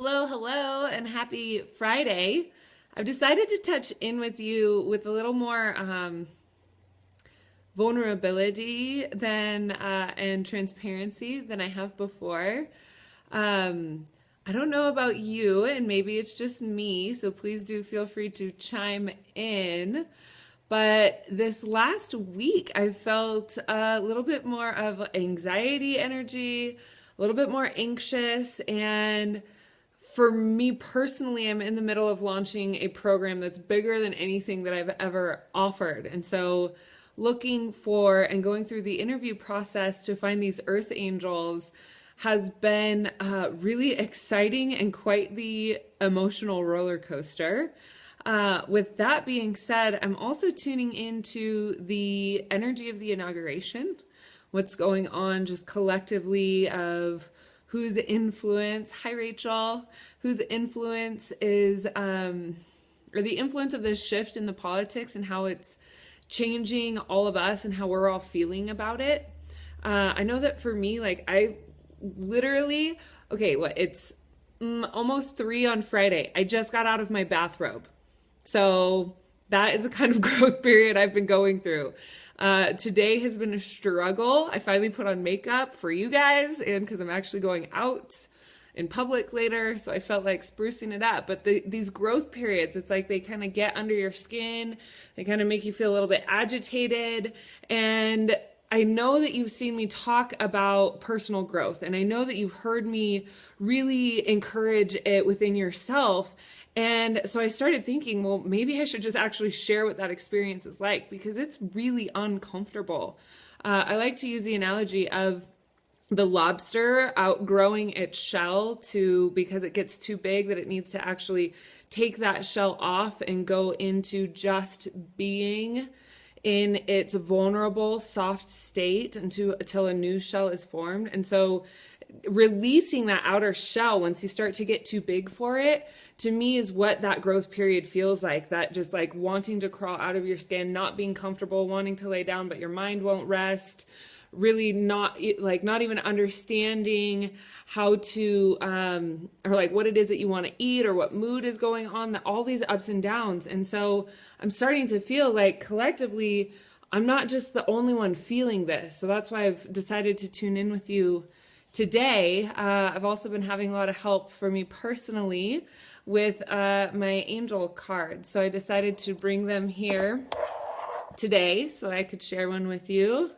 Hello, hello, and happy Friday. I've decided to touch in with you with a little more vulnerability than and transparency than I have before. I don't know about you, and maybe it's just me, so please do feel free to chime in. But this last week, I felt a little bit more of anxiety energy, a little bit more anxious, and for me personally, I'm in the middle of launching a program that's bigger than anything that I've ever offered. And so looking for and going through the interview process to find these earth angels has been really exciting and quite the emotional roller coaster. With that being said, I'm also tuning into the energy of the inauguration, what's going on just collectively of whose influence, hi Rachel, whose influence is, or the influence of this shift in the politics and how it's changing all of us and how we're all feeling about it. I know that for me, like I literally, okay, it's almost 3 on Friday. I just got out of my bathrobe. So that is the kind of growth period I've been going through. Today has been a struggle. I finally put on makeup for you guys and because I'm actually going out in public later. So I felt like sprucing it up. But these growth periods, it's like they kind of get under your skin. They kind of make you feel a little bit agitated. And I know that you've seen me talk about personal growth. And I know that you've heard me really encourage it within yourself. And so I started thinking, well, maybe I should just actually share what that experience is like because it's really uncomfortable. I like to use the analogy of the lobster outgrowing its shell because it gets too big that it needs to actually take that shell off and go into just being in its vulnerable, soft state until a new shell is formed. And so releasing that outer shell once you start to get too big for it, to me is what that growth period feels like. That just like wanting to crawl out of your skin, not being comfortable, wanting to lay down, but your mind won't rest, really not even understanding how to, or like what it is that you want to eat or what mood is going on, all these ups and downs. And so I'm starting to feel like collectively, I'm not just the only one feeling this. So that's why I've decided to tune in with you today. I've also been having a lot of help for me personally with my angel cards. So I decided to bring them here today so I could share one with you.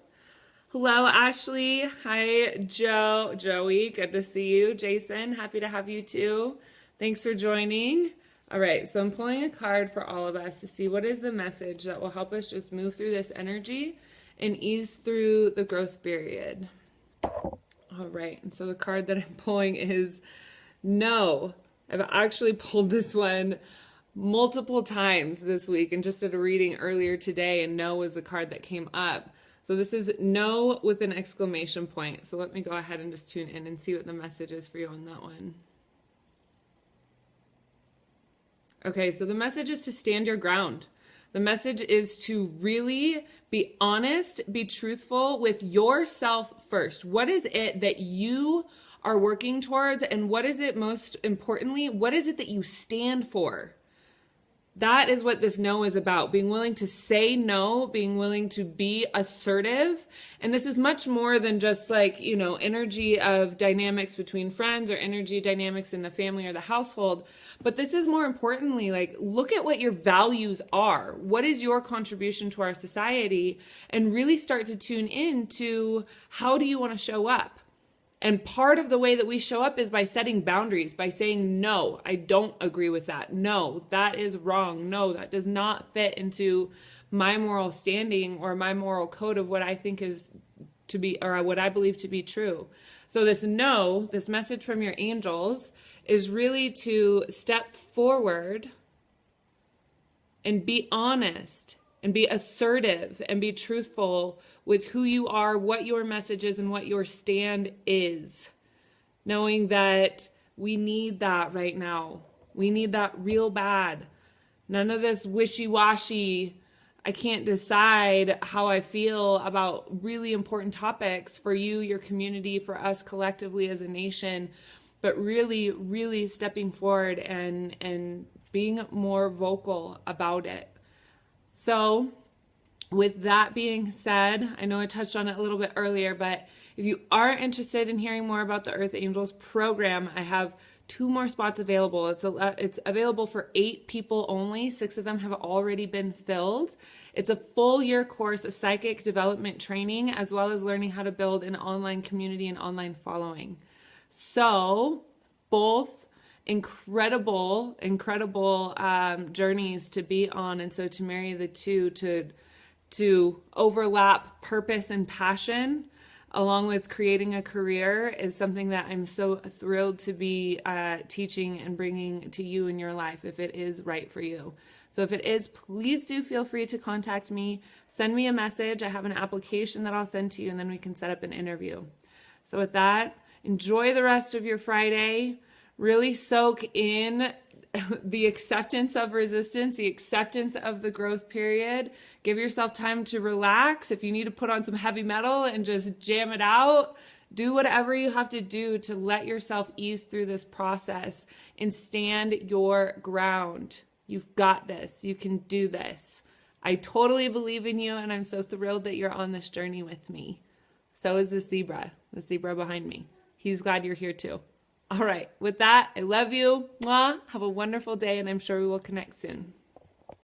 Hello, Ashley. Hi, Joey. Good to see you. Jason, happy to have you too. Thanks for joining. All right, so I'm pulling a card for all of us to see what is the message that will help us just move through this energy and ease through the growth period. All right, and so the card that I'm pulling is No. I've actually pulled this one multiple times this week and just did a reading earlier today, and No was the card that came up. So this is No with an exclamation point. So let me go ahead and just tune in and see what the message is for you on that one. Okay, so the message is to stand your ground. The message is to really be honest, be truthful with yourself first. What is it that you are working towards? And what is it, most importantly, what is it that you stand for? That is what this No is about. Being willing to say no, being willing to be assertive. And this is much more than just like, energy of dynamics between friends or energy dynamics in the family or the household. But this is more importantly, like, look at what your values are. What is your contribution to our society? And really start to tune in to how do you want to show up? And part of the way that we show up is by setting boundaries, by saying, no, I don't agree with that. No, that is wrong. No, that does not fit into my moral standing or my moral code of what I think is to be, or what I believe to be true. So this No, this message from your angels is really to step forward and be honest and be assertive and be truthful with who you are, what your message is, and what your stand is. Knowing that we need that right now. We need that real bad. None of this wishy-washy, I can't decide how I feel about really important topics for you, your community, for us collectively as a nation. but really, really stepping forward and being more vocal about it. So with that being said, I know I touched on it a little bit earlier, but if you are interested in hearing more about the Earth Angels program, I have 2 more spots available. It's available for 8 people only. 6 of them have already been filled. It's a full year course of psychic development training, as well as learning how to build an online community and online following. So both incredible journeys to be on. And so to marry the two, to overlap purpose and passion along with creating a career is something that I'm so thrilled to be teaching and bringing to you in your life if it is right for you. So if it is, please do feel free to contact me. Send me a message. I have an application that I'll send to you, and then we can set up an interview. So with that, enjoy the rest of your Friday. Really soak in the acceptance of resistance, the acceptance of the growth period. Give yourself time to relax. If you need to put on some heavy metal and just jam it out, do whatever you have to do to let yourself ease through this process and stand your ground. You've got this. You can do this. I totally believe in you, and I'm so thrilled that you're on this journey with me. So is the zebra behind me. He's glad you're here too. All right, with that, I love you. Mwah. Have a wonderful day, and I'm sure we will connect soon.